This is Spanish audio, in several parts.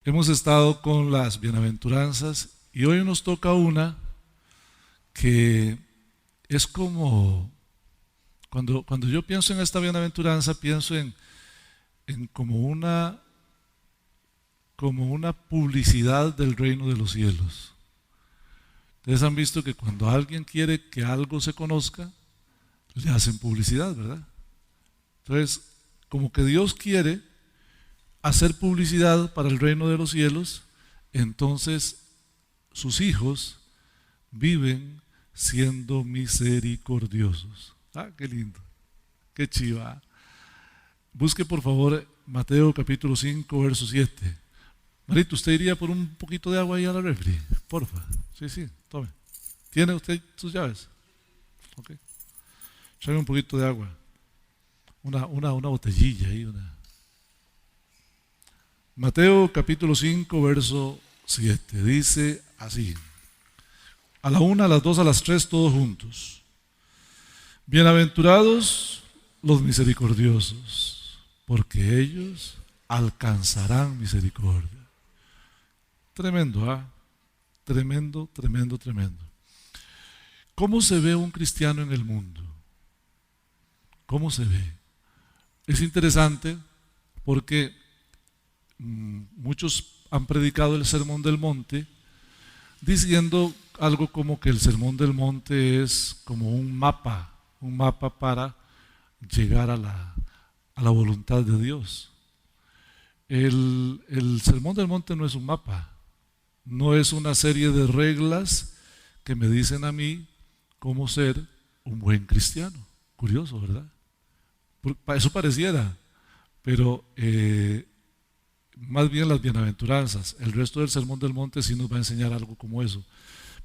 Hemos estado con las bienaventuranzas y hoy nos toca una que es como, cuando yo pienso en esta bienaventuranza, pienso en como una publicidad del reino de los cielos. Ustedes han visto que cuando alguien quiere que algo se conozca, le hacen publicidad, ¿verdad? Entonces, como que Dios quiere hacer publicidad para el reino de los cielos, entonces sus hijos viven siendo misericordiosos. Ah, qué lindo, qué chiva. Busque por favor Mateo capítulo 5, verso 7. Marito, ¿usted iría por un poquito de agua ahí a la refri? Porfa. Sí, tome. ¿Tiene usted sus llaves? Ok. Trae un poquito de agua. Una botellilla ahí, Mateo capítulo 5, verso 7, dice así: a la una, a las dos, a las tres, todos juntos. Bienaventurados los misericordiosos, porque ellos alcanzarán misericordia. Tremendo, ¿ah? Tremendo. ¿Cómo se ve un cristiano en el mundo? ¿Cómo se ve? Es interesante porque muchos han predicado el Sermón del Monte diciendo algo como que el Sermón del Monte es como un mapa para llegar a la voluntad de Dios. El Sermón del Monte no es un mapa, no es una serie de reglas que me dicen a mí cómo ser un buen cristiano. Curioso, ¿verdad? Eso pareciera, pero más bien las bienaventuranzas. El resto del Sermón del Monte sí nos va a enseñar algo como eso.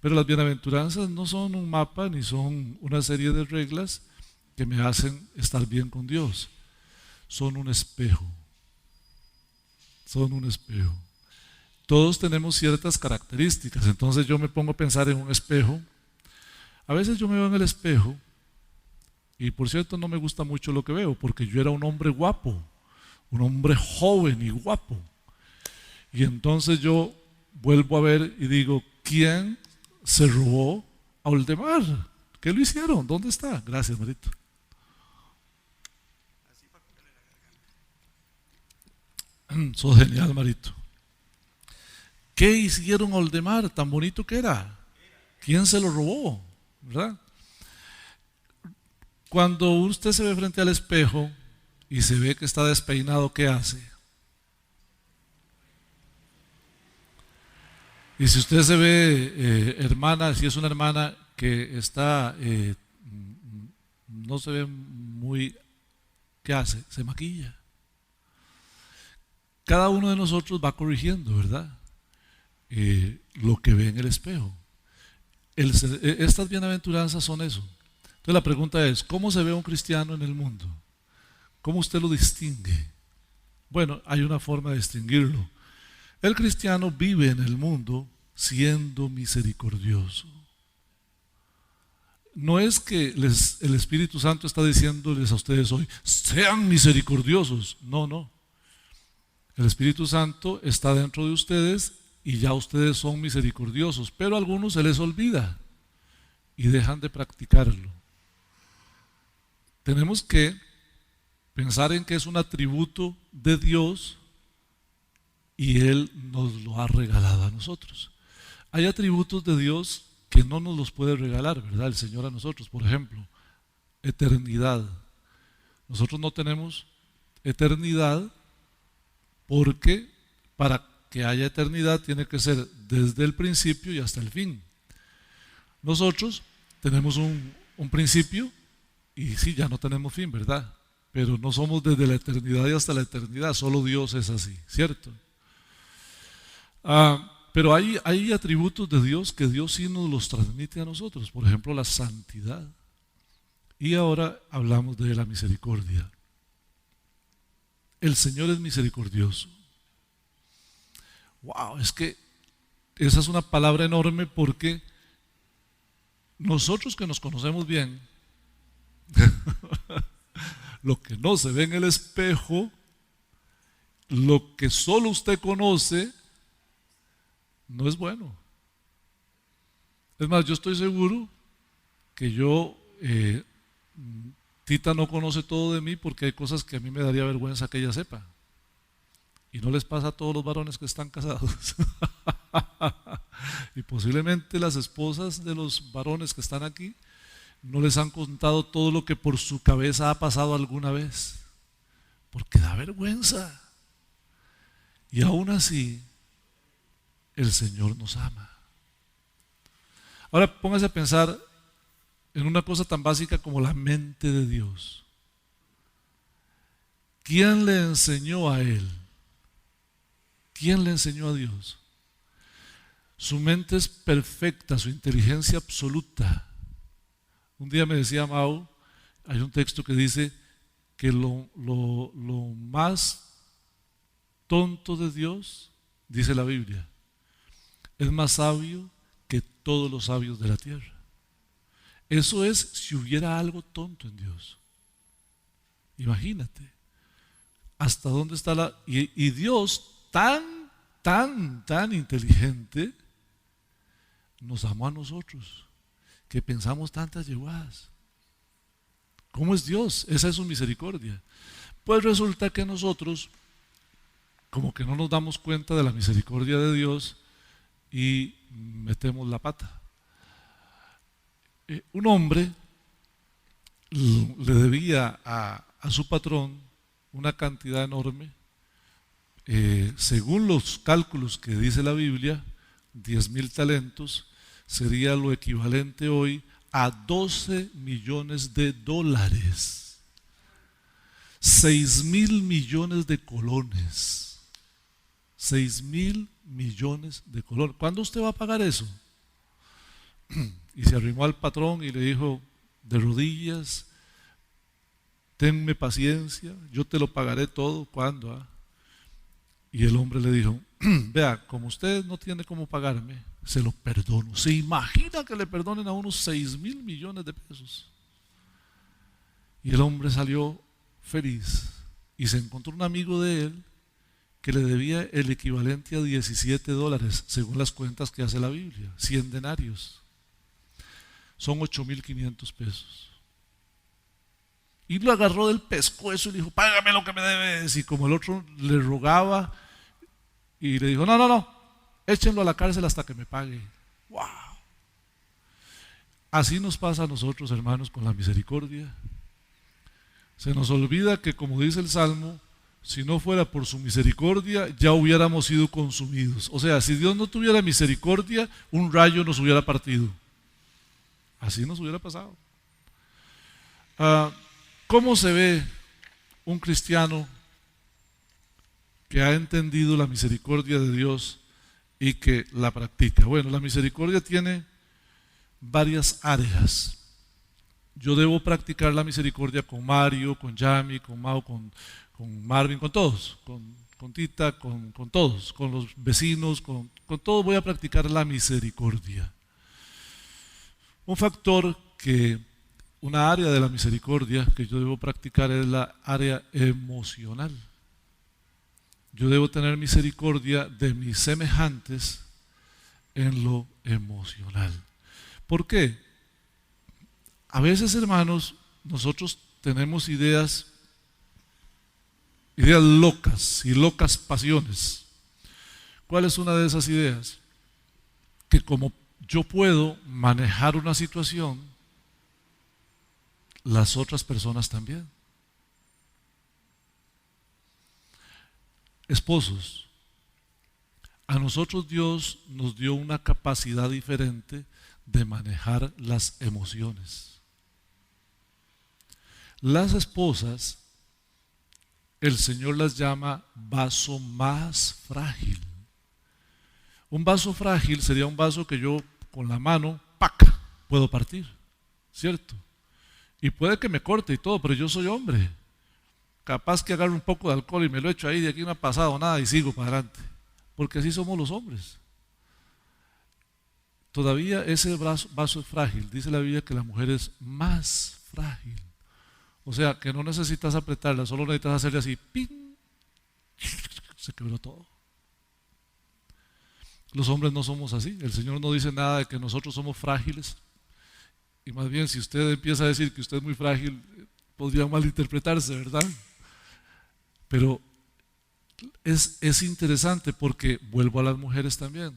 Pero las bienaventuranzas no son un mapa ni son una serie de reglas que me hacen estar bien con Dios. Son un espejo. Son un espejo. Todos tenemos ciertas características. Entonces yo me pongo a pensar en un espejo. A veces yo me veo en el espejo y por cierto no me gusta mucho lo que veo porque yo era un hombre guapo, un hombre joven y guapo. Y entonces yo vuelvo a ver y digo, ¿quién se robó a Oldemar? ¿Qué lo hicieron? ¿Dónde está? Gracias, Marito. Sos genial, Marito. ¿Qué hicieron a Oldemar? Tan bonito que era. ¿Quién se lo robó? ¿Verdad? Cuando usted se ve frente al espejo y se ve que está despeinado, ¿qué hace? Y si usted se ve, hermana, si es una hermana que está, no se ve muy, ¿qué hace? Se maquilla. Cada uno de nosotros va corrigiendo, ¿verdad? Lo que ve en el espejo. Estas bienaventuranzas son eso. Entonces la pregunta es, ¿cómo se ve un cristiano en el mundo? ¿Cómo usted lo distingue? Bueno, hay una forma de distinguirlo. El cristiano vive en el mundo siendo misericordioso. No es que el Espíritu Santo está diciéndoles a ustedes hoy, sean misericordiosos. No. El Espíritu Santo está dentro de ustedes y ya ustedes son misericordiosos, pero a algunos se les olvida y dejan de practicarlo. Tenemos que pensar en que es un atributo de Dios y Él nos lo ha regalado a nosotros. Hay atributos de Dios que no nos los puede regalar, ¿verdad? El Señor a nosotros, por ejemplo, eternidad. Nosotros no tenemos eternidad porque para que haya eternidad tiene que ser desde el principio y hasta el fin. Nosotros tenemos un principio y sí, ya no tenemos fin, ¿verdad? Pero no somos desde la eternidad y hasta la eternidad, solo Dios es así, ¿cierto? Pero hay atributos de Dios que Dios sí nos los transmite a nosotros, por ejemplo la santidad. Y ahora hablamos de la misericordia. El Señor es misericordioso. Wow, es que esa es una palabra enorme porque nosotros que nos conocemos bien, lo que no se ve en el espejo, lo que solo usted conoce, no es bueno. Es más, yo estoy seguro que Tita no conoce todo de mí porque hay cosas que a mí me daría vergüenza que ella sepa. Y no les pasa a todos los varones que están casados. Y posiblemente las esposas de los varones que están aquí no les han contado todo lo que por su cabeza ha pasado alguna vez. Porque da vergüenza. Y aún así, el Señor nos ama. Ahora póngase a pensar en una cosa tan básica como la mente de Dios. ¿Quién le enseñó a Él? ¿Quién le enseñó a Dios? Su mente es perfecta, su inteligencia absoluta. Un día me decía Mau, hay un texto que dice que lo más tonto de Dios, dice la Biblia, es más sabio que todos los sabios de la tierra. Eso es si hubiera algo tonto en Dios. Imagínate hasta dónde está y Dios tan inteligente nos amó a nosotros que pensamos tantas yeguadas. ¿Cómo es Dios? Esa es su misericordia. Pues resulta que nosotros como que no nos damos cuenta de la misericordia de Dios y metemos la pata. Un hombre le debía a su patrón una cantidad enorme, según los cálculos que dice la Biblia, 10,000 talentos sería lo equivalente hoy a 12 millones de dólares, 6,000 millones de colones, 6,000 millones de colones. ¿Cuándo usted va a pagar eso? Y se arrimó al patrón y le dijo de rodillas: tenme paciencia, yo te lo pagaré todo. ¿Cuándo? Y el hombre le dijo: vea, como usted no tiene cómo pagarme, se lo perdono. ¿Se imagina que le perdonen a unos 6,000 millones de pesos? Y el hombre salió feliz y se encontró un amigo de él que le debía el equivalente a 17 dólares, según las cuentas que hace la Biblia, 100 denarios. Son 8,500 pesos. Y lo agarró del pescuezo y le dijo: págame lo que me debes. Y como el otro le rogaba, y le dijo: no, échenlo a la cárcel hasta que me pague. ¡Wow! Así nos pasa a nosotros, hermanos, con la misericordia. Se nos olvida que, como dice el Salmo, si no fuera por su misericordia, ya hubiéramos sido consumidos. O sea, si Dios no tuviera misericordia, un rayo nos hubiera partido. Así nos hubiera pasado. ¿Cómo se ve un cristiano que ha entendido la misericordia de Dios y que la practica? Bueno, la misericordia tiene varias áreas. Yo debo practicar la misericordia con Mario, con Yami, con Mau, con Marvin, con todos, con Tita, con todos, con los vecinos, con todos voy a practicar la misericordia. Un factor una área de la misericordia que yo debo practicar es la área emocional. Yo debo tener misericordia de mis semejantes en lo emocional. ¿Por qué? A veces, hermanos, nosotros tenemos ideas locas y locas pasiones. ¿Cuál es una de esas ideas? Que como yo puedo manejar una situación, las otras personas también. Esposos, a nosotros Dios nos dio una capacidad diferente de manejar las emociones. Las esposas, el Señor las llama vaso más frágil. Un vaso frágil sería un vaso que yo con la mano, ¡pac!, puedo partir, ¿cierto? Y puede que me corte y todo, pero yo soy hombre. Capaz que agarro un poco de alcohol y me lo echo ahí, de aquí no ha pasado nada y sigo para adelante. Porque así somos los hombres. Todavía ese vaso es frágil. Dice la Biblia que la mujer es más frágil. O sea, que no necesitas apretarla, solo necesitas hacerle así, ¡ping! Se quebró todo. Los hombres no somos así. El Señor no dice nada de que nosotros somos frágiles. Y más bien, si usted empieza a decir que usted es muy frágil, podría malinterpretarse, ¿verdad? Pero es interesante porque vuelvo a las mujeres también.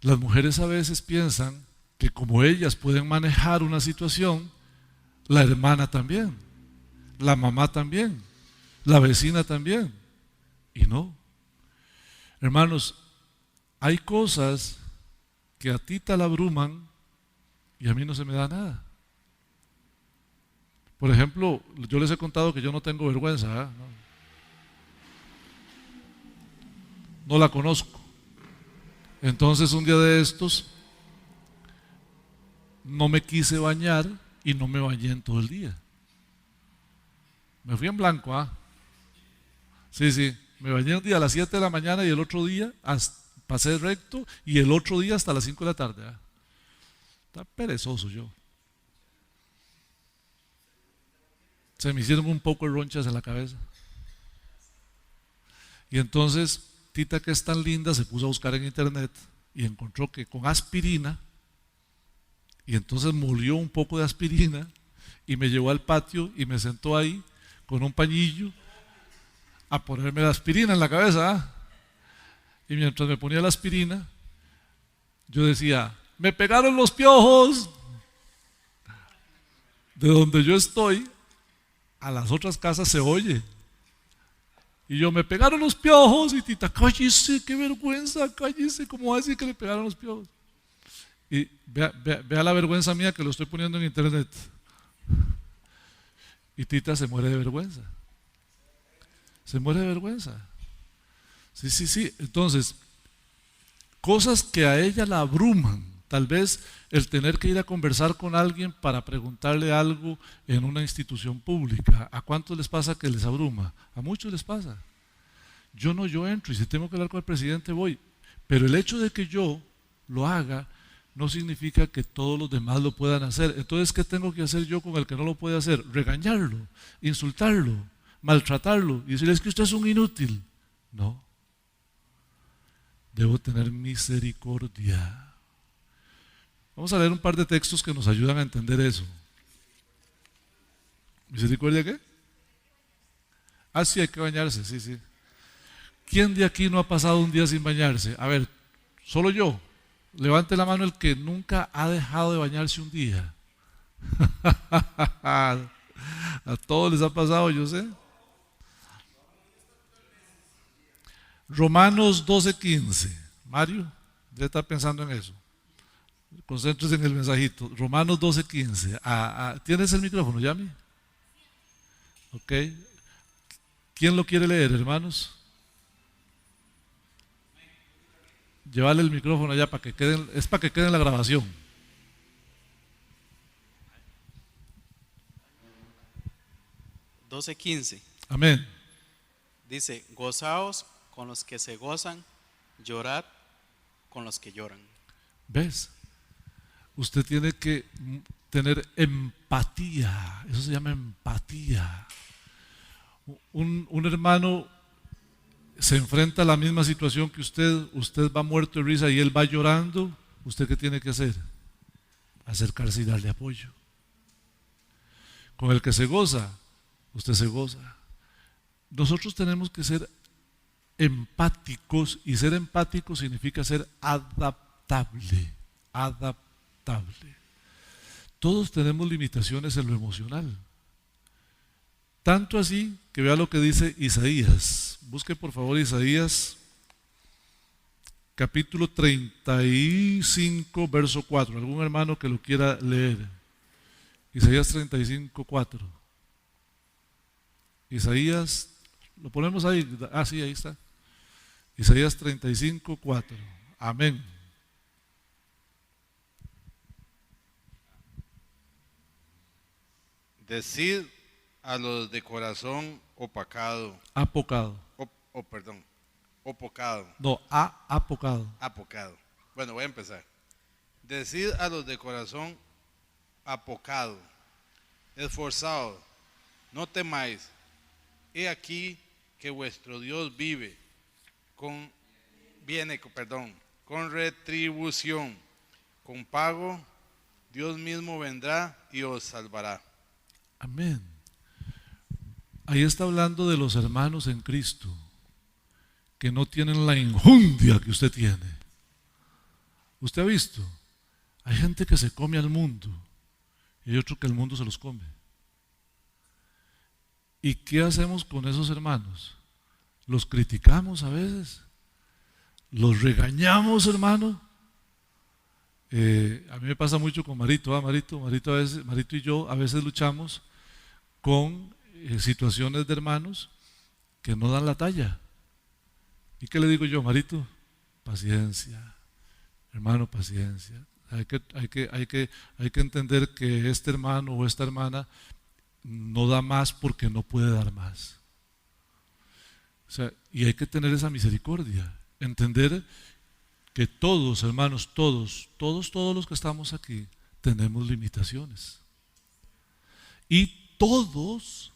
Las mujeres a veces piensan que como ellas pueden manejar una situación, la hermana también, la mamá también, la vecina también. Y no. Hermanos, hay cosas que a ti te la abruman y a mí no se me da nada. Por ejemplo, yo les he contado que yo no tengo vergüenza, ¿eh? No la conozco. Entonces un día de estos no me quise bañar y no me bañé en todo el día. Me fui en blanco, ¿ah? Sí, me bañé un día a las 7 de la mañana y el otro día pasé recto y el otro día hasta las 5 de la tarde, ¿ah? Está perezoso yo. Se me hicieron un poco de ronchas en la cabeza. Y entonces Tita, que es tan linda, se puso a buscar en internet y encontró que con aspirina, y entonces molió un poco de aspirina y me llevó al patio y me sentó ahí con un pañillo a ponerme la aspirina en la cabeza, ¿ah? Y mientras me ponía la aspirina, yo decía, me pegaron los piojos. De donde yo estoy, a las otras casas se oye. Y yo, me pegaron los piojos. Y Tita, cállese, qué vergüenza, cállese, ¿cómo va a decir que le pegaron los piojos? Y vea la vergüenza mía que lo estoy poniendo en internet. Y Tita se muere de vergüenza. Se muere de vergüenza. Sí. Entonces, cosas que a ella la abruman. Tal vez el tener que ir a conversar con alguien para preguntarle algo en una institución pública. ¿A cuántos les pasa que les abruma? A muchos les pasa. Yo entro y si tengo que hablar con el presidente voy. Pero el hecho de que yo lo haga no significa que todos los demás lo puedan hacer. Entonces, ¿qué tengo que hacer yo con el que no lo puede hacer? Regañarlo, insultarlo, maltratarlo y decirle, es que usted es un inútil. No. Debo tener misericordia. Vamos a leer un par de textos que nos ayudan a entender eso. ¿Misericordia qué? Ah, sí, hay que bañarse, sí. ¿Quién de aquí no ha pasado un día sin bañarse? A ver, solo yo. Levante la mano el que nunca ha dejado de bañarse un día. A todos les ha pasado, yo sé. Romanos 12:15. Mario, ya está pensando en eso. Concéntrese en el mensajito. Romanos 12:15. ¿Tienes el micrófono, Yami? Ok. ¿Quién lo quiere leer, hermanos? Llévale el micrófono allá para que quede, es para que quede en la grabación. (12:15) Amén. Dice, gozaos con los que se gozan, llorad con los que lloran. ¿Ves? Usted tiene que tener empatía. Eso se llama empatía. Un hermano se enfrenta a la misma situación que usted va muerto de risa y él va llorando. ¿Usted qué tiene que hacer? Acercarse y darle apoyo. Con el que se goza, usted se goza. Nosotros tenemos que ser empáticos, y ser empático significa ser adaptable. Todos tenemos limitaciones en lo emocional. Tanto así que vea lo que dice Isaías. Busque por favor Isaías capítulo 35, verso 4. ¿Algún hermano que lo quiera leer? Isaías 35, 4. Isaías, lo ponemos ahí. Sí, ahí está. Isaías 35, 4. Amén. Decid a los de corazón opacado. Apocado. Opocado. No, apocado. Apocado. Bueno, voy a empezar. Decid a los de corazón apocado, esforzado, no temáis. He aquí que vuestro Dios viene con retribución, con pago, Dios mismo vendrá y os salvará. Amén. Ahí está hablando de los hermanos en Cristo, que no tienen la injundia que usted tiene. ¿Usted ha visto? Hay gente que se come al mundo y hay otro que el mundo se los come. ¿Y qué hacemos con esos hermanos? ¿Los criticamos a veces? ¿Los regañamos, hermano? A mí me pasa mucho con Marito, Marito a veces, Marito y yo a veces luchamos con situaciones de hermanos que no dan la talla. ¿Y qué le digo yo, Marito? Paciencia, hermano, paciencia. Hay que entender que este hermano o esta hermana no da más porque no puede dar más. O sea, y hay que tener esa misericordia, entender que todos, hermanos, todos los que estamos aquí tenemos limitaciones. Y todos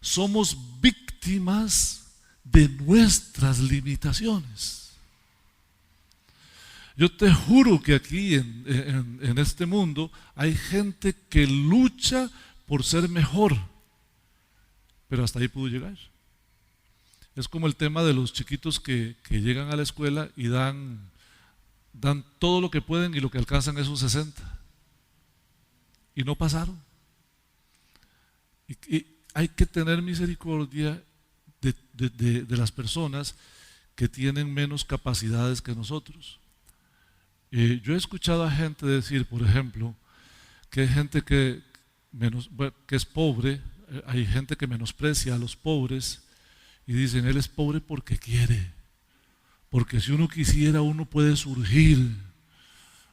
somos víctimas de nuestras limitaciones. Yo te juro que aquí en este mundo hay gente que lucha por ser mejor, pero hasta ahí pudo llegar. Es como el tema de los chiquitos que llegan a la escuela y dan todo lo que pueden y lo que alcanzan es un 60 y no pasaron. Y hay que tener misericordia de las personas que tienen menos capacidades que nosotros. Yo he escuchado a gente decir, por ejemplo, que hay gente que es pobre, hay gente que menosprecia a los pobres y dicen, él es pobre porque quiere, porque si uno quisiera uno puede surgir,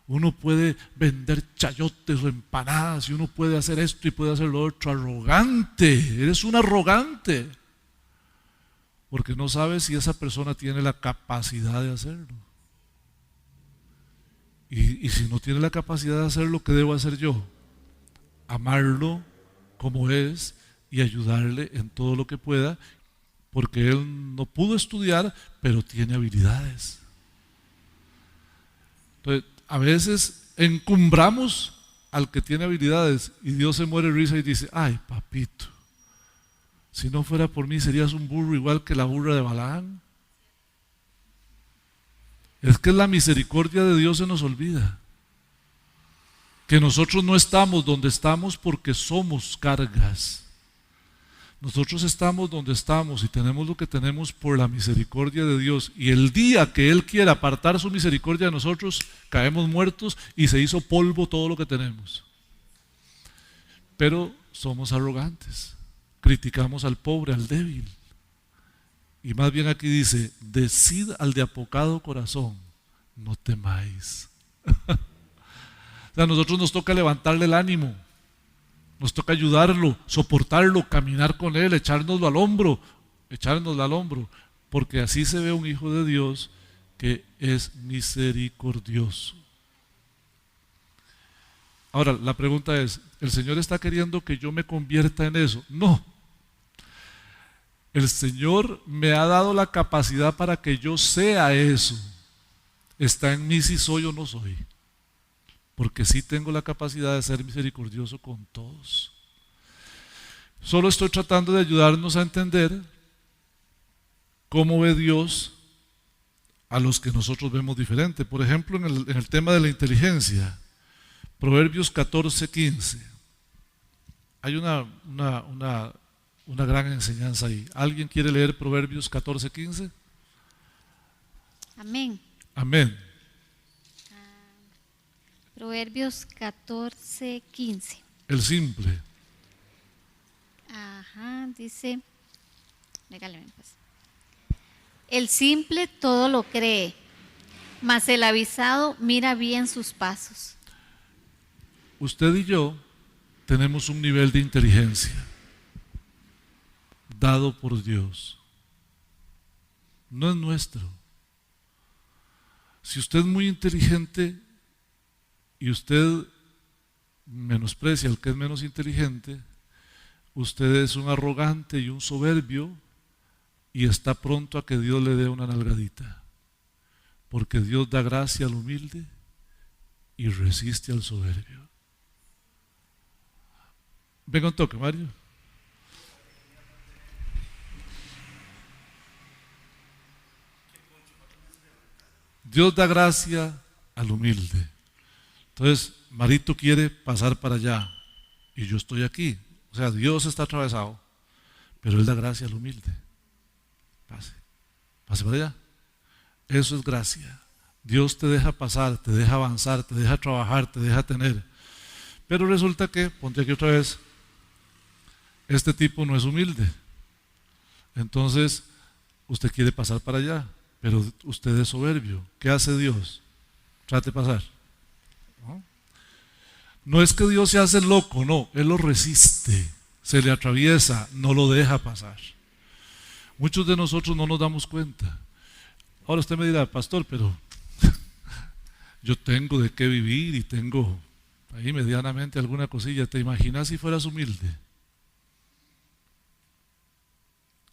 uno puede vender chayotes o empanadas y uno puede hacer esto y puede hacer lo otro. Arrogante, eres un arrogante, porque no sabes si esa persona tiene la capacidad de hacerlo. Y si no tiene la capacidad de hacerlo, ¿qué debo hacer yo? Amarlo como es y ayudarle en todo lo que pueda, porque él no pudo estudiar, pero tiene habilidades. Entonces, a veces encumbramos al que tiene habilidades y Dios se muere de risa y dice, ay papito, si no fuera por mí serías un burro igual que la burra de Balaán. Es que la misericordia de Dios se nos olvida, que nosotros no estamos donde estamos porque somos cargas. Nosotros estamos donde estamos y tenemos lo que tenemos por la misericordia de Dios, y el día que Él quiera apartar su misericordia de nosotros, caemos muertos y se hizo polvo todo lo que tenemos. Pero somos arrogantes, criticamos al pobre, al débil. Y más bien aquí dice, decid al de apocado corazón, no temáis. O sea, a nosotros nos toca levantarle el ánimo, nos toca ayudarlo, soportarlo, caminar con él, echárnoslo al hombro, porque así se ve un hijo de Dios que es misericordioso. Ahora, la pregunta es, ¿el Señor está queriendo que yo me convierta en eso? No. El Señor me ha dado la capacidad para que yo sea eso. Está en mí si soy o no soy. Porque sí tengo la capacidad de ser misericordioso con todos. Solo estoy tratando de ayudarnos a entender cómo ve Dios a los que nosotros vemos diferente. Por ejemplo, en el tema de la inteligencia, Proverbios 14:15. Hay una gran enseñanza ahí. ¿Alguien quiere leer Proverbios 14:15? Amén. Amén. Proverbios 14:15. El simple. Ajá, dice, regáleme pues. El simple todo lo cree, mas el avisado mira bien sus pasos. Usted y yo tenemos un nivel de inteligencia dado por Dios. No es nuestro. Si usted es muy inteligente y usted menosprecia al que es menos inteligente, usted es un arrogante y un soberbio y está pronto a que Dios le dé una nalgadita. porque Dios da gracia al humilde y resiste al soberbio. Venga un toque, Mario. Dios da gracia al humilde. Entonces, Marito quiere pasar para allá y yo estoy aquí. O sea, Dios está atravesado, pero Él da gracia al humilde. Pase para allá. Eso es gracia. Dios te deja pasar, te deja avanzar, te deja trabajar, te deja tener. Pero resulta que, ponte aquí otra vez, este tipo no es humilde. Entonces, usted quiere pasar para allá, pero usted es soberbio. ¿Qué hace Dios? Trate de pasar. No es que Dios se hace loco, no, Él lo resiste, se le atraviesa, no lo deja pasar. Muchos de nosotros no nos damos cuenta. Ahora usted me dirá, pastor, pero yo tengo de qué vivir y tengo ahí medianamente alguna cosilla. ¿Te imaginas si fueras humilde?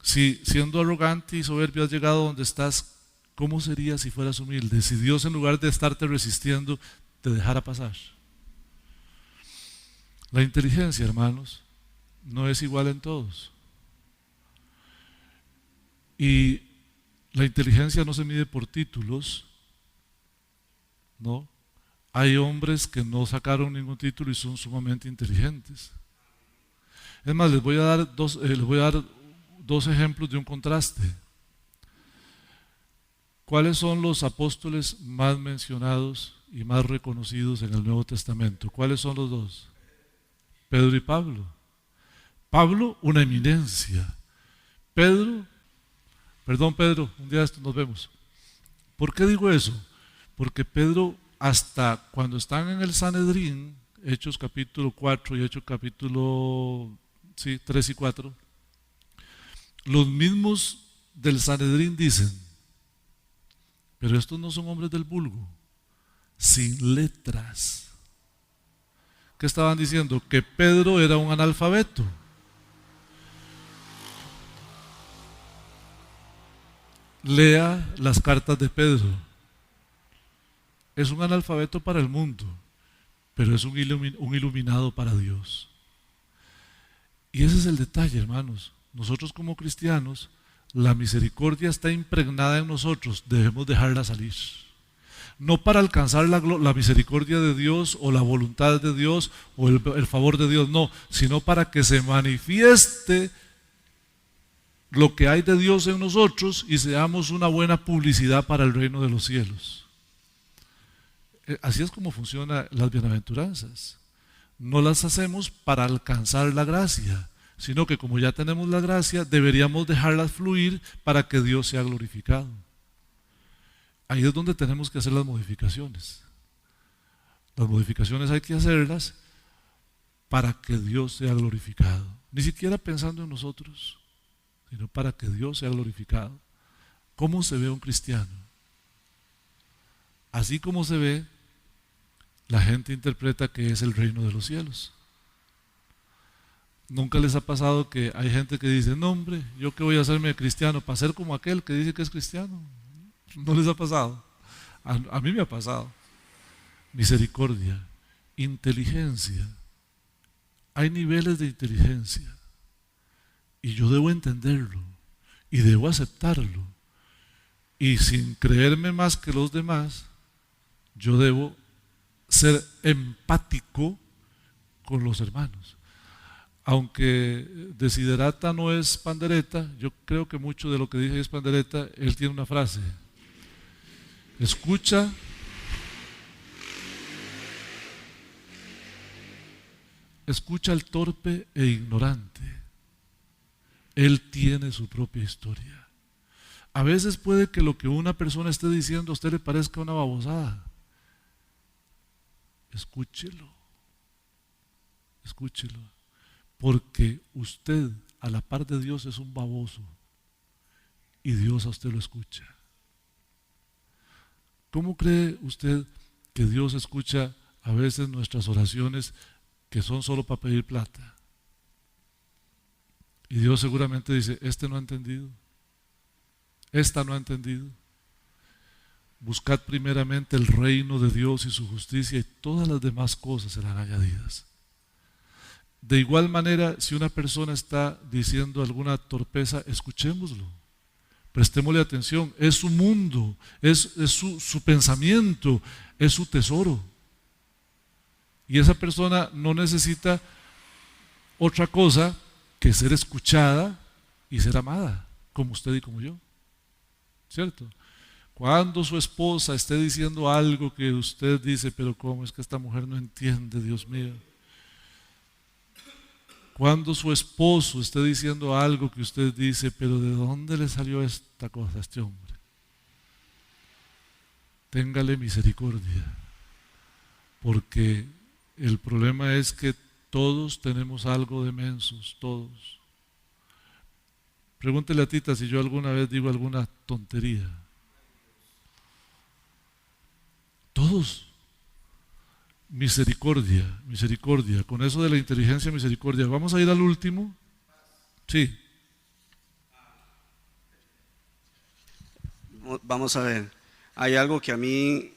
Si siendo arrogante y soberbio has llegado donde estás, ¿cómo sería si fueras humilde? Si Dios, en lugar de estarte resistiendo, te dejara pasar. La inteligencia, hermanos, no es igual en todos. Y la inteligencia no se mide por títulos, ¿no? Hay hombres que no sacaron ningún título y son sumamente inteligentes. Es más, les voy a dar dos ejemplos de un contraste. ¿Cuáles son los apóstoles más mencionados y más reconocidos en el Nuevo Testamento? ¿Cuáles son los dos? Pedro y Pablo. Pablo, una eminencia. Pedro, un día de esto nos vemos. ¿Por qué digo eso? Porque Pedro, hasta cuando están en el Sanedrín, Hechos capítulo 4 y Hechos capítulo 3 y 4, los mismos del Sanedrín dicen, pero estos no son hombres del vulgo, sin letras. ¿Qué estaban diciendo? Que Pedro era un analfabeto. Lea las cartas de Pedro. Es un analfabeto para el mundo, pero es un iluminado para Dios. Y ese es el detalle, hermanos. Nosotros como cristianos, la misericordia está impregnada en nosotros, debemos dejarla salir. No para alcanzar la misericordia de Dios o la voluntad de Dios o el favor de Dios, no, sino para que se manifieste lo que hay de Dios en nosotros y seamos una buena publicidad para el reino de los cielos. Así es como funcionan las bienaventuranzas. No las hacemos para alcanzar la gracia, sino que como ya tenemos la gracia, deberíamos dejarlas fluir para que Dios sea glorificado. Ahí es donde tenemos que hacer las modificaciones. Las modificaciones hay que hacerlas para que Dios sea glorificado. Ni siquiera pensando en nosotros, sino para que Dios sea glorificado. ¿Cómo se ve un cristiano? Así como se ve, la gente interpreta que es el reino de los cielos. ¿Nunca les ha pasado que hay gente que dice, no hombre, yo qué voy a hacerme cristiano para ser como aquel que dice que es cristiano? ¿No les ha pasado? A mí me ha pasado. Misericordia, inteligencia. Hay niveles de inteligencia y yo debo entenderlo y debo aceptarlo. Y sin creerme más que los demás, yo debo ser empático con los hermanos. Aunque Desiderata no es pandereta, yo creo que mucho de lo que dije es pandereta. Él tiene una frase: escucha al torpe e ignorante. Él tiene su propia historia. A veces puede que lo que una persona esté diciendo a usted le parezca una babosada. Escúchelo, porque usted a la par de Dios es un baboso y Dios a usted lo escucha. ¿Cómo cree usted que Dios escucha a veces nuestras oraciones que son solo para pedir plata? Y Dios seguramente dice, este no ha entendido, esta no ha entendido. buscad primeramente el reino de Dios y su justicia, y todas las demás cosas serán añadidas. De igual manera, si una persona está diciendo alguna torpeza, escuchémoslo, prestémosle atención. Es su mundo, es su pensamiento, es su tesoro. Y esa persona no necesita otra cosa que ser escuchada y ser amada, como usted y como yo, ¿cierto? Cuando su esposa esté diciendo algo que usted dice, pero ¿cómo es que esta mujer no entiende, Dios mío? Cuando su esposo esté diciendo algo que usted dice, pero ¿de dónde le salió esta cosa a este hombre? Téngale misericordia, porque el problema es que todos tenemos algo de mensos, todos. Pregúntele a Tita si yo alguna vez digo alguna tontería. Todos. Misericordia, misericordia. Con eso de la inteligencia, misericordia. Vamos a ir al último. Sí. Vamos a ver. Hay algo que a mí,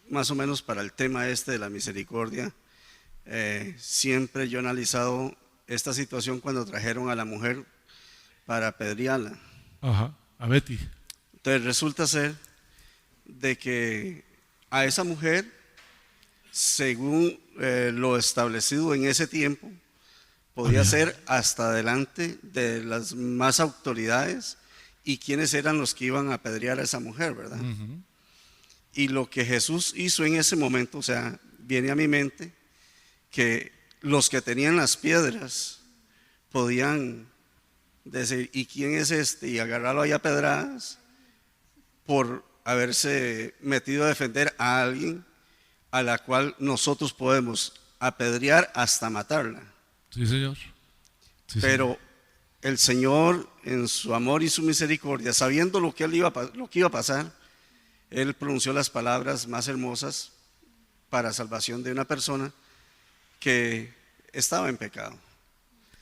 más o menos para el tema este de la misericordia, siempre yo he analizado esta situación cuando trajeron a la mujer para apedrearla. Ajá, a Betty. Entonces resulta ser de que a esa mujer, según lo establecido en ese tiempo, podía ser hasta delante de las más autoridades y quiénes eran los que iban a apedrear a esa mujer, ¿verdad? Y lo que Jesús hizo en ese momento, o sea, viene a mi mente que los que tenían las piedras podían decir, ¿y quién es este? Y agarrarlo ahí a pedradas por haberse metido a defender a alguien a la cual nosotros podemos apedrear hasta matarla. Sí, señor. Sí, pero señor. El Señor, en su amor y su misericordia, sabiendo lo que iba a pasar, Él pronunció las palabras más hermosas para salvación de una persona que estaba en pecado.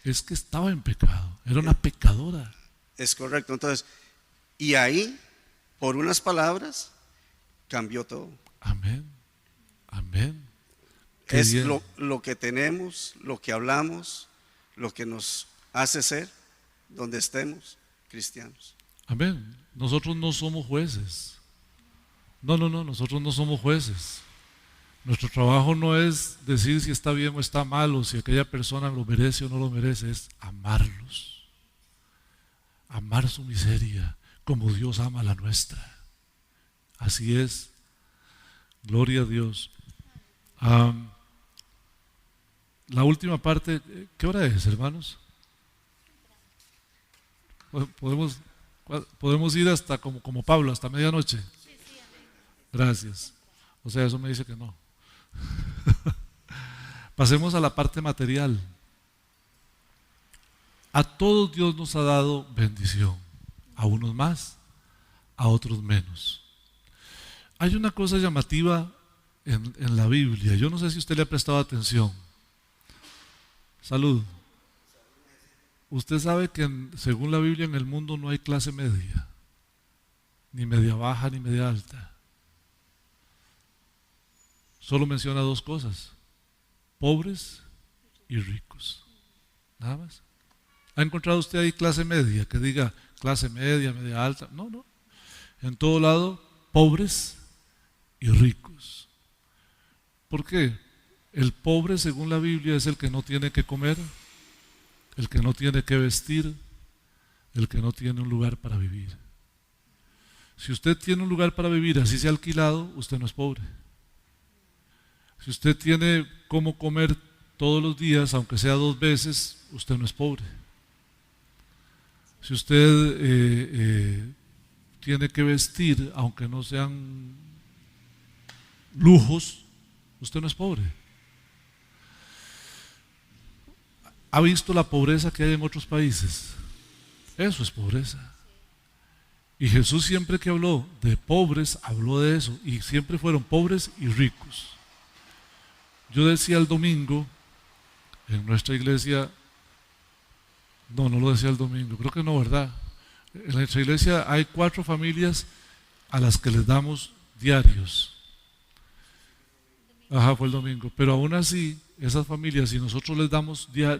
Es que estaba en pecado, era una pecadora. Es correcto. Entonces, y ahí, por unas palabras, cambió todo. Amén, amén. Qué Es bien. lo que tenemos, lo que hablamos, lo que nos hace ser donde estemos cristianos. Amén. Nosotros no somos jueces. No, nosotros no somos jueces. Nuestro trabajo no es decir si está bien o está mal, o si aquella persona lo merece o no lo merece, es amarlos. Amar su miseria como Dios ama la nuestra. Así es. Gloria a Dios. La última parte, ¿qué hora es, hermanos? Podemos ir hasta como Pablo, hasta medianoche. Gracias. O sea, eso me dice que no. Pasemos a la parte material. A todos Dios nos ha dado bendición, a unos más, a otros menos. Hay una cosa llamativa en la Biblia, yo no sé si usted le ha prestado atención. Salud. Usted sabe que según la Biblia en el mundo no hay clase media, ni media baja ni media alta. Solo menciona dos cosas: pobres y ricos. Nada más. ¿Ha encontrado usted ahí clase media que diga clase media, media alta? No. En todo lado, pobres y ricos. ¿Por qué? El pobre, según la Biblia, es el que no tiene que comer, el que no tiene que vestir, el que no tiene un lugar para vivir. Si usted tiene un lugar para vivir, así sea alquilado, usted no es pobre. Si usted tiene cómo comer todos los días, aunque sea 2 veces, usted no es pobre. Si usted tiene que vestir, aunque no sean lujos, usted no es pobre. ¿Ha visto la pobreza que hay en otros países? Eso es pobreza. Y Jesús siempre que habló de pobres, habló de eso. Y siempre fueron pobres y ricos. Yo decía el domingo, en nuestra iglesia, no lo decía el domingo, creo que no, ¿verdad? En nuestra iglesia hay 4 familias a las que les damos diarios. Ajá, fue el domingo. Pero aún así, esas familias, si nosotros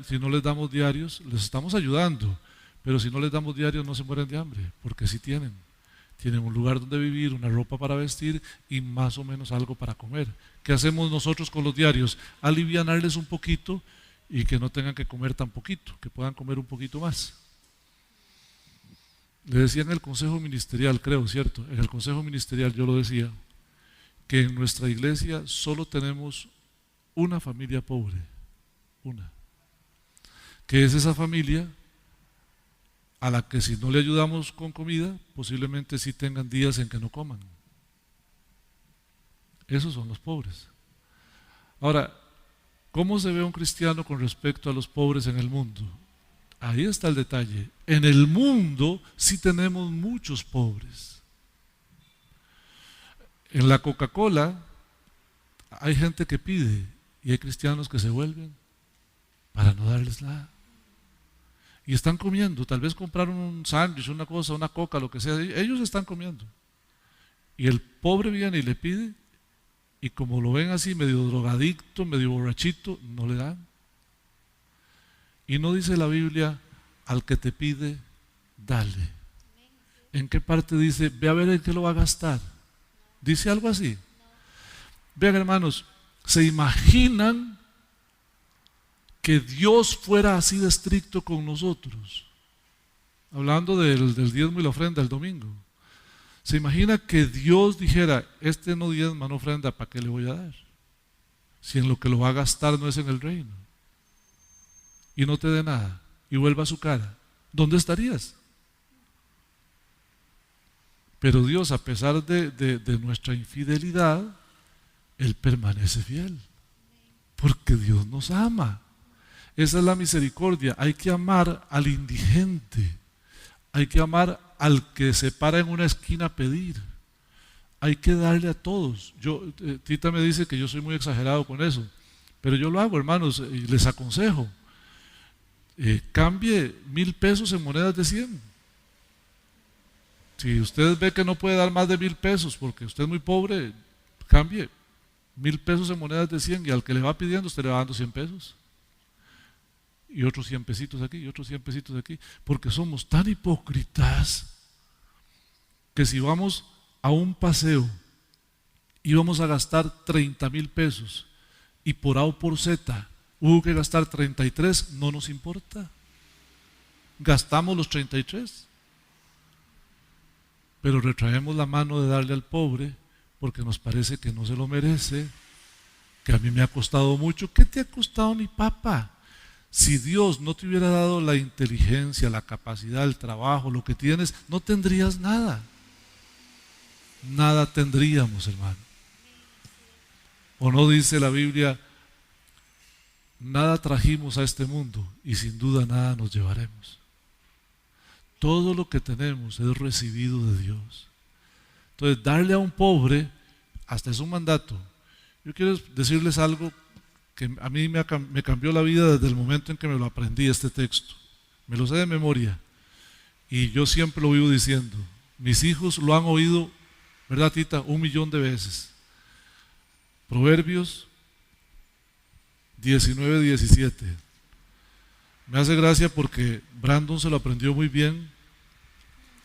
si no les damos diarios, les estamos ayudando. Pero si no les damos diarios, no se mueren de hambre, porque sí tienen. Tienen un lugar donde vivir, una ropa para vestir y más o menos algo para comer. ¿Qué hacemos nosotros con los diarios? Alivianarles un poquito y que no tengan que comer tan poquito, que puedan comer un poquito más. Le decía en el consejo ministerial, creo, ¿cierto? En el consejo ministerial yo lo decía, que en nuestra iglesia solo tenemos una familia pobre, una, que es esa familia a la que si no le ayudamos con comida, posiblemente sí tengan días en que no coman. Esos son los pobres. Ahora, ¿cómo se ve un cristiano con respecto a los pobres en el mundo? Ahí está el detalle. En el mundo sí tenemos muchos pobres. En la Coca-Cola hay gente que pide y hay cristianos que se vuelven para no darles nada. Y están comiendo, tal vez compraron un sándwich, una cosa, una coca, lo que sea, ellos están comiendo. Y el pobre viene y le pide, y como lo ven así, medio drogadicto, medio borrachito, no le dan. Y no dice la Biblia, al que te pide, dale. ¿En qué parte dice, ve a ver en qué lo va a gastar? ¿Dice algo así? Vean, hermanos, ¿se imaginan que Dios fuera así de estricto con nosotros? Hablando del diezmo y la ofrenda el domingo. ¿Se imagina que Dios dijera, este no diezma, no ofrenda, ¿para qué le voy a dar? Si en lo que lo va a gastar no es en el reino. Y no te dé nada, y vuelva a su cara. ¿Dónde estarías? Pero Dios, a pesar de nuestra infidelidad, Él permanece fiel. Porque Dios nos ama. Esa es la misericordia. Hay que amar al indigente. Hay que amar al que se para en una esquina a pedir. Hay que darle a todos. Tita me dice que yo soy muy exagerado con eso, pero yo lo hago, hermanos, y les aconsejo. Cambie 1,000 pesos en monedas de 100. Si usted ve que no puede dar más de 1,000 pesos porque usted es muy pobre, cambie 1,000 pesos en monedas de 100 y al que le va pidiendo usted le va dando 100 pesos. Y otros 100 pesitos aquí, y otros 100 pesitos aquí, porque somos tan hipócritas que si vamos a un paseo y vamos a gastar 30,000 pesos y por A o por Z hubo que gastar 33, no nos importa. Gastamos los 33, pero retraemos la mano de darle al pobre porque nos parece que no se lo merece, que a mí me ha costado mucho. ¿Qué te ha costado, mi papá? Si Dios no te hubiera dado la inteligencia, la capacidad, el trabajo, lo que tienes, no tendrías nada. Nada tendríamos, hermano. ¿O no dice la Biblia, nada trajimos a este mundo y sin duda nada nos llevaremos? Todo lo que tenemos es recibido de Dios. Entonces, darle a un pobre, hasta es un mandato. Yo quiero decirles algo que a mí me cambió la vida desde el momento en que me lo aprendí, este texto. Me lo sé de memoria y yo siempre lo vivo diciendo. Mis hijos lo han oído, ¿verdad, Tita? 1,000,000 de veces. Proverbios 19:17. Me hace gracia porque Brandon se lo aprendió muy bien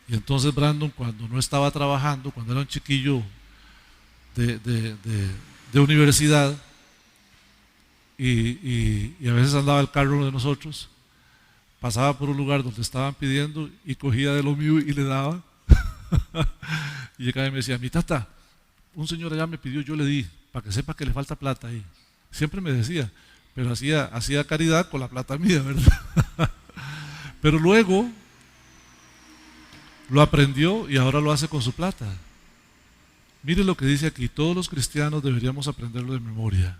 y entonces Brandon, cuando no estaba trabajando, cuando era un chiquillo de universidad, y a veces andaba el carro de nosotros, pasaba por un lugar donde estaban pidiendo y cogía de lo mío y le daba. Y llegaba y me decía, mi tata, un señor allá me pidió, yo le di, para que sepa que le falta plata ahí. Siempre me decía, pero hacía caridad con la plata mía, ¿verdad? Pero luego lo aprendió y ahora lo hace con su plata. Mire lo que dice aquí, todos los cristianos deberíamos aprenderlo de memoria.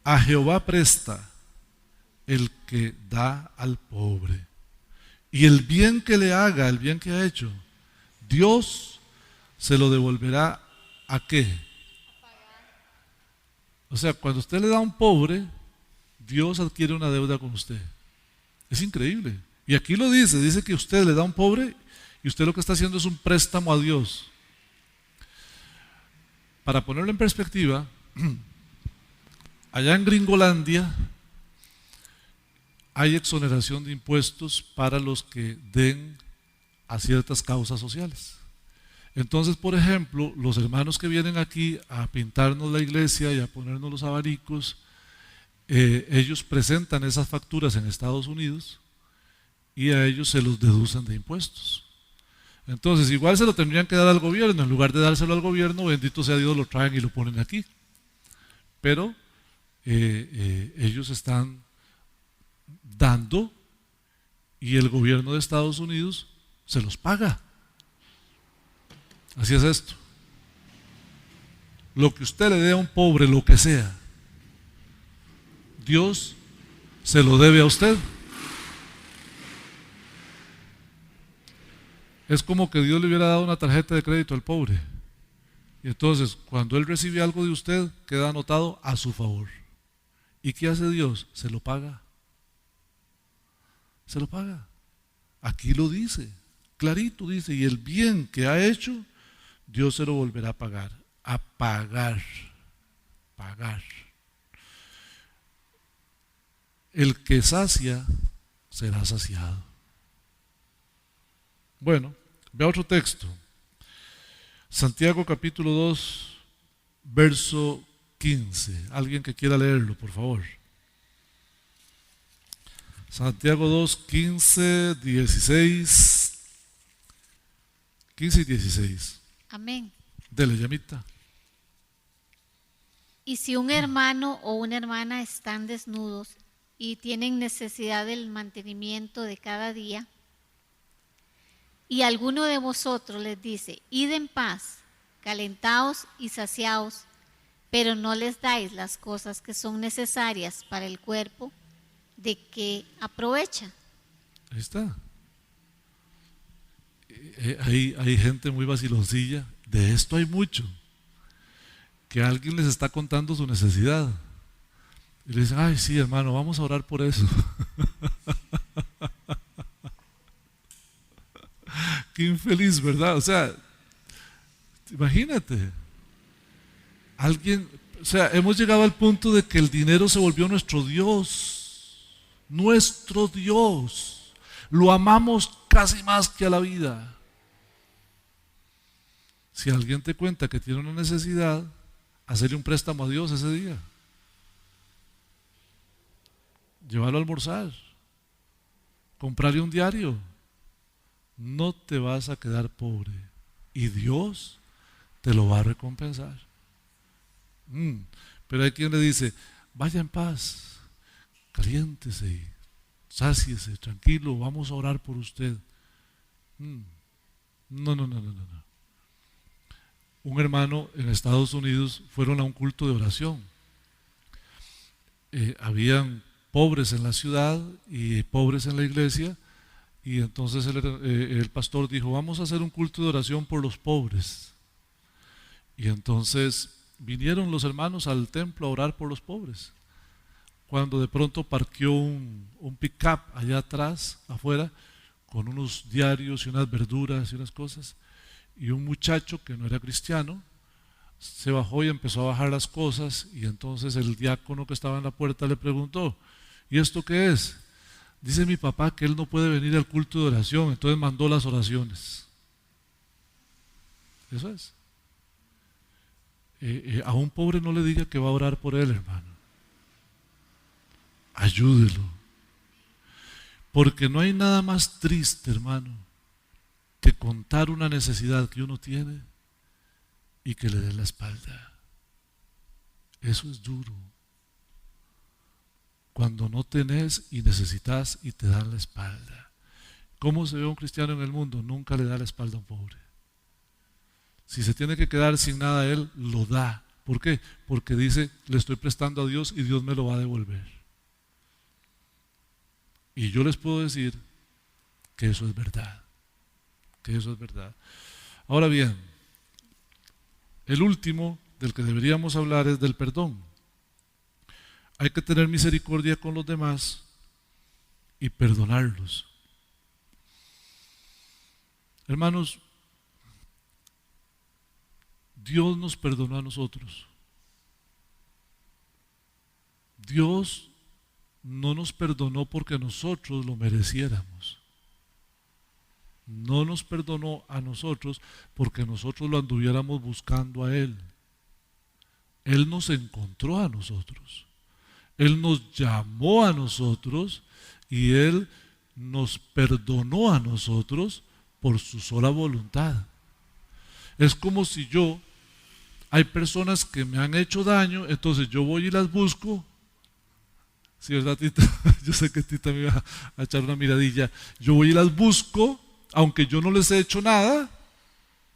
A Jehová presta el que da al pobre. Y el bien que le haga, el bien que ha hecho, Dios se lo devolverá ¿a qué? O sea, cuando usted le da a un pobre, Dios adquiere una deuda con usted. Es increíble. Y aquí lo dice que usted le da a un pobre y usted lo que está haciendo es un préstamo a Dios. para ponerlo en perspectiva, allá en Gringolandia hay exoneración de impuestos para los que den a ciertas causas sociales. Entonces, por ejemplo, los hermanos que vienen aquí a pintarnos la iglesia y a ponernos los abanicos, ellos presentan esas facturas en Estados Unidos y a ellos se los deducen de impuestos. Entonces, igual se lo tendrían que dar al gobierno, en lugar de dárselo al gobierno, bendito sea Dios, lo traen y lo ponen aquí. Pero ellos están dando y el gobierno de Estados Unidos se los paga. Así es esto. Lo que usted le dé a un pobre, lo que sea, Dios se lo debe a usted. Es como que Dios le hubiera dado una tarjeta de crédito al pobre. Y entonces, cuando él recibe algo de usted, queda anotado a su favor. ¿Y qué hace Dios? Se lo paga. Se lo paga. Aquí lo dice, clarito dice, y el bien que ha hecho, Dios se lo volverá a pagar. A pagar. Pagar. El que sacia será saciado. Bueno, vea otro texto. Santiago capítulo 2, verso 15. Alguien que quiera leerlo, por favor. Santiago 2, 15, 16. 15 y 16. Amén. Dele, llamita. Y si un hermano o una hermana están desnudos y tienen necesidad del mantenimiento de cada día, y alguno de vosotros les dice, id en paz, calentaos y saciaos, pero no les dais las cosas que son necesarias para el cuerpo, ¿de qué aprovecha? Ahí está. Hay gente muy vaciloncilla. De esto hay mucho. Que alguien les está contando su necesidad. Y le dicen, ay, sí, hermano, vamos a orar por eso. Qué infeliz, ¿verdad? O sea, imagínate. Alguien, o sea, hemos llegado al punto de que el dinero se volvió nuestro Dios. Nuestro Dios. Lo amamos casi más que a la vida. Si alguien te cuenta que tiene una necesidad, hacerle un préstamo a Dios ese día. Llévalo a almorzar. Comprarle un diario. No te vas a quedar pobre. Y Dios te lo va a recompensar. Pero hay quien le dice, vaya en paz, caliéntese y sáciese, tranquilo, vamos a orar por usted. No. Un hermano en Estados Unidos fueron a un culto de oración. Habían pobres en la ciudad y pobres en la iglesia, y entonces el pastor dijo, vamos a hacer un culto de oración por los pobres. Y entonces vinieron los hermanos al templo a orar por los pobres. Cuando de pronto parqueó un pick-up allá atrás, afuera, con unos diarios y unas verduras y unas cosas, y un muchacho que no era cristiano se bajó y empezó a bajar las cosas, y entonces el diácono que estaba en la puerta le preguntó, ¿y esto qué es? Dice mi papá que él no puede venir al culto de oración, entonces mandó las oraciones. Eso es. A un pobre no le diga que va a orar por él, hermano. Ayúdelo. Porque no hay nada más triste, hermano, que contar una necesidad que uno tiene y que le den la espalda. Eso es duro. Cuando no tenés y necesitas y te dan la espalda. ¿Cómo se ve un cristiano en el mundo? Nunca le da la espalda a un pobre. Si se tiene que quedar sin nada, él lo da. ¿Por qué? Porque dice, le estoy prestando a Dios y Dios me lo va a devolver. Y yo les puedo decir que eso es verdad. Que eso es verdad. Ahora bien, el último del que deberíamos hablar es del perdón. Hay que tener misericordia con los demás y perdonarlos. Hermanos, Dios nos perdonó a nosotros. Dios no nos perdonó porque nosotros lo mereciéramos. No nos perdonó a nosotros porque nosotros lo anduviéramos buscando a Él. Él nos encontró a nosotros. Él nos llamó a nosotros y Él nos perdonó a nosotros por su sola voluntad. Es como si hay personas que me han hecho daño, entonces yo voy y las busco. Sí, ¿verdad, Tita? Yo sé que Tita me iba a echar una miradilla. Yo voy y las busco, aunque yo no les he hecho nada,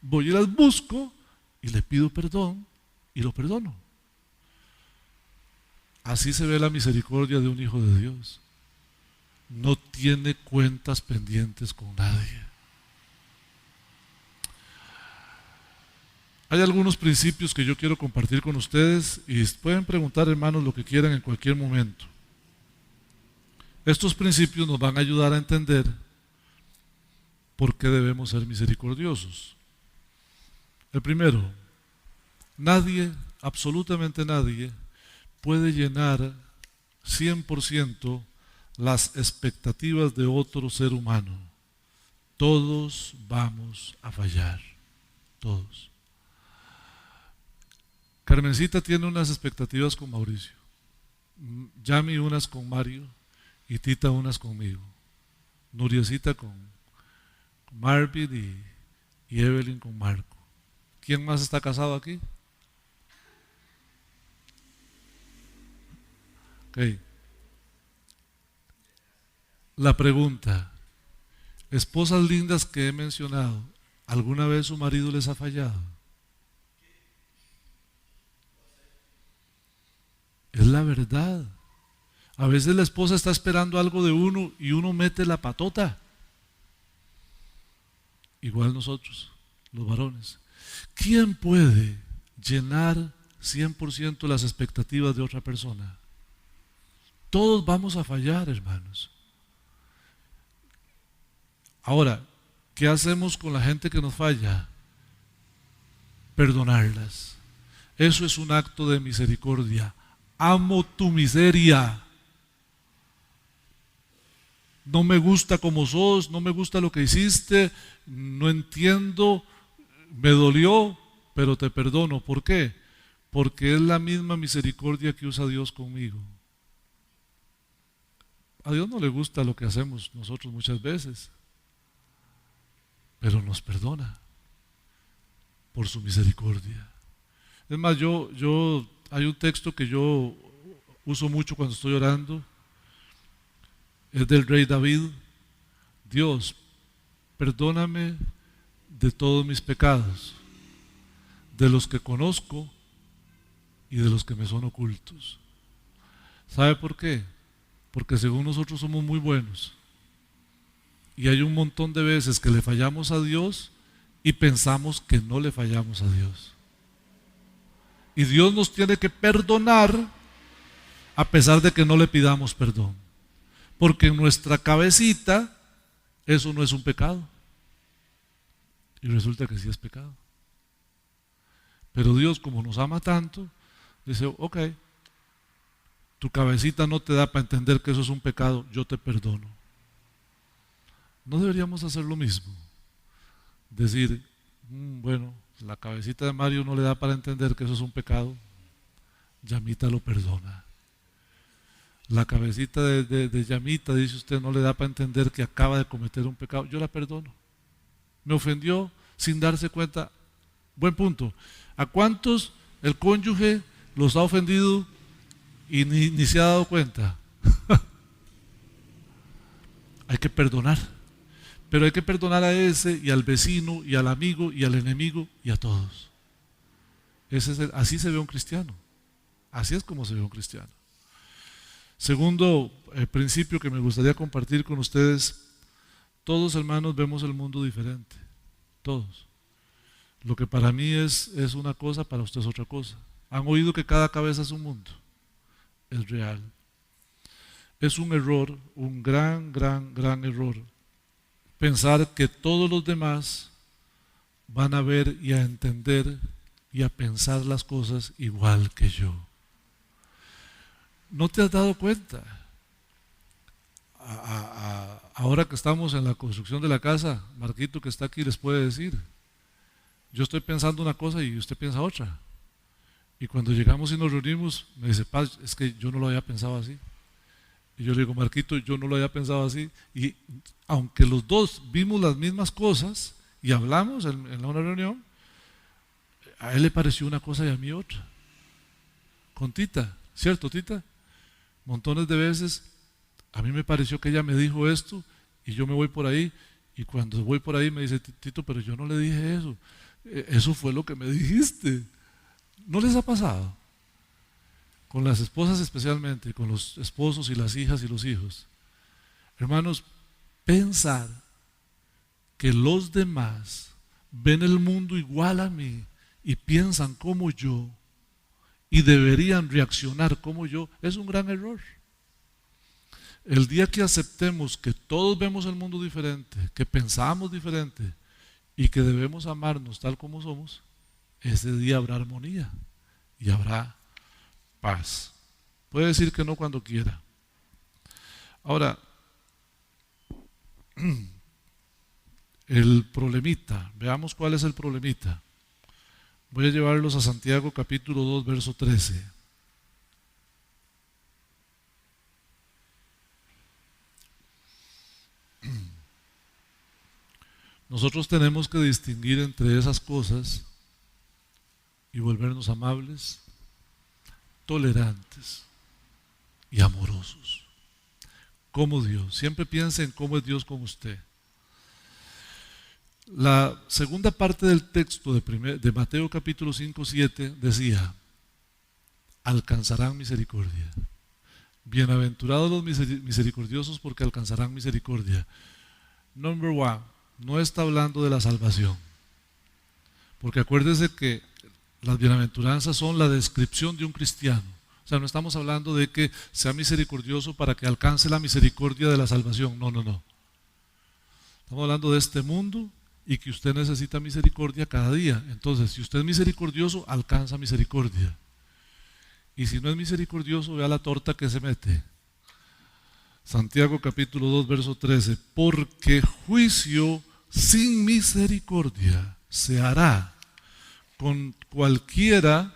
voy y las busco y le pido perdón y lo perdono. Así se ve la misericordia de un hijo de Dios. No tiene cuentas pendientes con nadie. Hay algunos principios que yo quiero compartir con ustedes y pueden preguntar, hermanos, lo que quieran en cualquier momento. Estos principios nos van a ayudar a entender por qué debemos ser misericordiosos. El primero, nadie, absolutamente nadie, puede llenar 100% las expectativas de otro ser humano. Todos vamos a fallar, todos. Carmencita tiene unas expectativas con Mauricio, Yami unas con Mario y Tita unas conmigo, Nuriecita con Marvin y Evelyn con Marco. ¿Quién más está casado aquí? Okay. La pregunta, esposas lindas que he mencionado, ¿alguna vez su marido les ha fallado? Es la verdad. A veces la esposa está esperando algo de uno y uno mete la patota. Igual nosotros, los varones. ¿Quién puede llenar 100% las expectativas de otra persona? Todos vamos a fallar, hermanos. Ahora, ¿qué hacemos con la gente que nos falla? Perdonarlas. Eso es un acto de misericordia. Amo tu miseria. No me gusta como sos, no me gusta lo que hiciste, no entiendo, me dolió, pero te perdono. ¿Por qué? Porque es la misma misericordia que usa Dios conmigo. A Dios no le gusta lo que hacemos nosotros muchas veces, pero nos perdona por su misericordia. Es más, hay un texto que yo uso mucho cuando estoy orando, es del rey David. Dios, perdóname de todos mis pecados, de los que conozco y de los que me son ocultos. ¿Sabe por qué? Porque según nosotros somos muy buenos y hay un montón de veces que le fallamos a Dios y pensamos que no le fallamos a Dios. Y Dios nos tiene que perdonar a pesar de que no le pidamos perdón. Porque en nuestra cabecita eso no es un pecado. Y resulta que sí es pecado. Pero Dios, como nos ama tanto, dice, ok, tu cabecita no te da para entender que eso es un pecado, yo te perdono. ¿No deberíamos hacer lo mismo? Decir, bueno, la cabecita de Mario no le da para entender que eso es un pecado, Yamita lo perdona. La cabecita de Yamita, dice usted, no le da para entender que acaba de cometer un pecado, yo la perdono. Me ofendió sin darse cuenta. Buen punto. ¿A cuántos el cónyuge los ha ofendido y ni se ha dado cuenta? Hay que perdonar. Pero hay que perdonar a ese y al vecino y al amigo y al enemigo y a todos. Así se ve un cristiano. Así es como se ve un cristiano. Segundo principio que me gustaría compartir con ustedes. Todos, hermanos, vemos el mundo diferente. Todos. Lo que para mí es una cosa, para usted es otra cosa. ¿Han oído que cada cabeza es un mundo? Es real. Es un error, un gran error, pensar que todos los demás van a ver y a entender y a pensar las cosas igual que yo. ¿No te has dado cuenta? Ahora que estamos en la construcción de la casa, Marquito que está aquí les puede decir, yo estoy pensando una cosa y usted piensa otra. Y cuando llegamos y nos reunimos, me dice, Paz, es que yo no lo había pensado así. Y yo le digo, Marquito, yo no lo había pensado así. Y aunque los dos vimos las mismas cosas y hablamos en una reunión, a él le pareció una cosa y a mí otra. Con Tita, ¿cierto, Tita? Montones de veces a mí me pareció que ella me dijo esto y yo me voy por ahí, y cuando voy por ahí me dice, Tito, pero yo no le dije eso. Eso fue lo que me dijiste. ¿No les ha pasado? Con las esposas especialmente, con los esposos y las hijas y los hijos. Hermanos, pensar que los demás ven el mundo igual a mí y piensan como yo y deberían reaccionar como yo, es un gran error. El día que aceptemos que todos vemos el mundo diferente, que pensamos diferente y que debemos amarnos tal como somos, ese día habrá armonía y habrá paz. Puede decir que no cuando quiera. Ahora, el problemita, veamos cuál es el problemita. Voy a llevarlos a Santiago capítulo 2, verso 13. Nosotros tenemos que distinguir entre esas cosas y volvernos amables, tolerantes y amorosos, como Dios. Siempre piense en cómo es Dios con usted. La segunda parte del texto de Mateo capítulo 5, 7 decía, alcanzarán misericordia. Bienaventurados los misericordiosos porque alcanzarán misericordia. Number one, no está hablando de la salvación, porque acuérdese que las bienaventuranzas son la descripción de un cristiano. O sea, no estamos hablando de que sea misericordioso para que alcance la misericordia de la salvación. No, no, no. Estamos hablando de este mundo y que usted necesita misericordia cada día. Entonces, si usted es misericordioso, alcanza misericordia. Y si no es misericordioso, vea la torta que se mete. Santiago capítulo 2, verso 13. Porque juicio sin misericordia se hará con cualquiera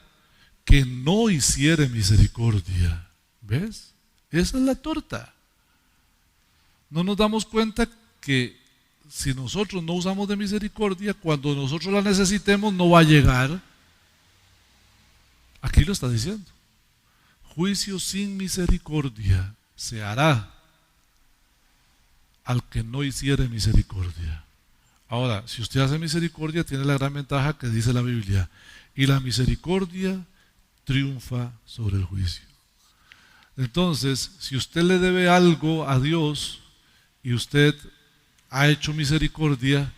que no hiciere misericordia. ¿Ves? Esa es la torta. No nos damos cuenta que si nosotros no usamos de misericordia, cuando nosotros la necesitemos no va a llegar. Aquí lo está diciendo. Juicio sin misericordia se hará al que no hiciere misericordia. Ahora, si usted hace misericordia, tiene la gran ventaja que dice la Biblia, y la misericordia triunfa sobre el juicio. Entonces, si usted le debe algo a Dios y usted ha hecho misericordia,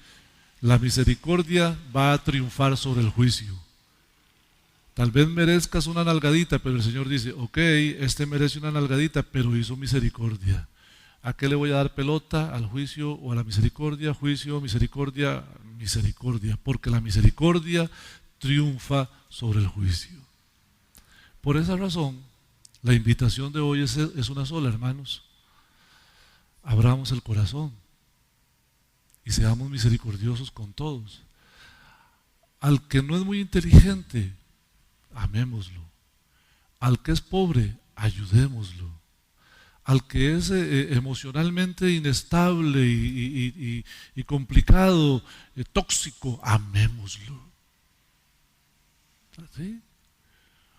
la misericordia va a triunfar sobre el juicio. Tal vez merezcas una nalgadita, pero el Señor dice, ok, este merece una nalgadita, pero hizo misericordia. ¿A qué le voy a dar pelota? ¿Al juicio o a la misericordia? Juicio, misericordia, misericordia, porque la misericordia triunfa sobre el juicio. Por esa razón, la invitación de hoy es una sola, hermanos. Abramos el corazón y seamos misericordiosos con todos. Al que no es muy inteligente, amémoslo. Al que es pobre, ayudémoslo. Al que es emocionalmente inestable y complicado, tóxico, amémoslo. ¿Sí?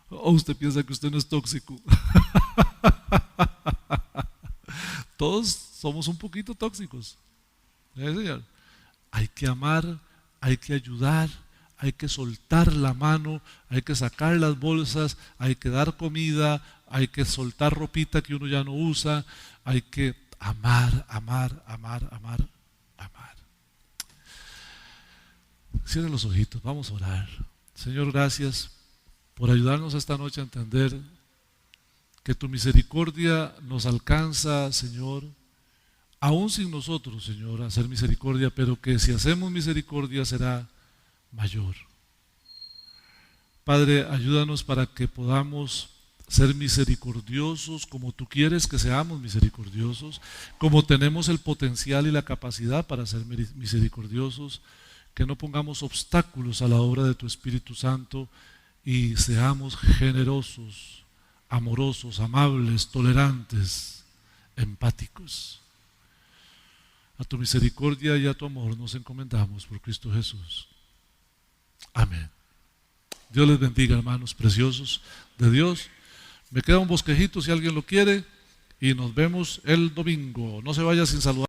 ¿O usted piensa que usted no es tóxico? Todos somos un poquito tóxicos. Señor? Hay que amar, hay que ayudar, hay que soltar la mano, hay que sacar las bolsas, hay que dar comida, hay que soltar ropita que uno ya no usa, hay que amar, amar, amar, amar, amar. Cierren los ojitos, vamos a orar. Señor, gracias por ayudarnos esta noche a entender que tu misericordia nos alcanza, Señor, aún sin nosotros, Señor, a hacer misericordia, pero que si hacemos misericordia será mayor. Padre, ayúdanos para que podamos ser misericordiosos como tú quieres que seamos misericordiosos, como tenemos el potencial y la capacidad para ser misericordiosos, que no pongamos obstáculos a la obra de tu Espíritu Santo y seamos generosos, amorosos, amables, tolerantes, empáticos. A tu misericordia y a tu amor nos encomendamos por Cristo Jesús. Amén. Dios les bendiga, hermanos preciosos de Dios. Me queda un bosquejito si alguien lo quiere y nos vemos el domingo. No se vaya sin saludar.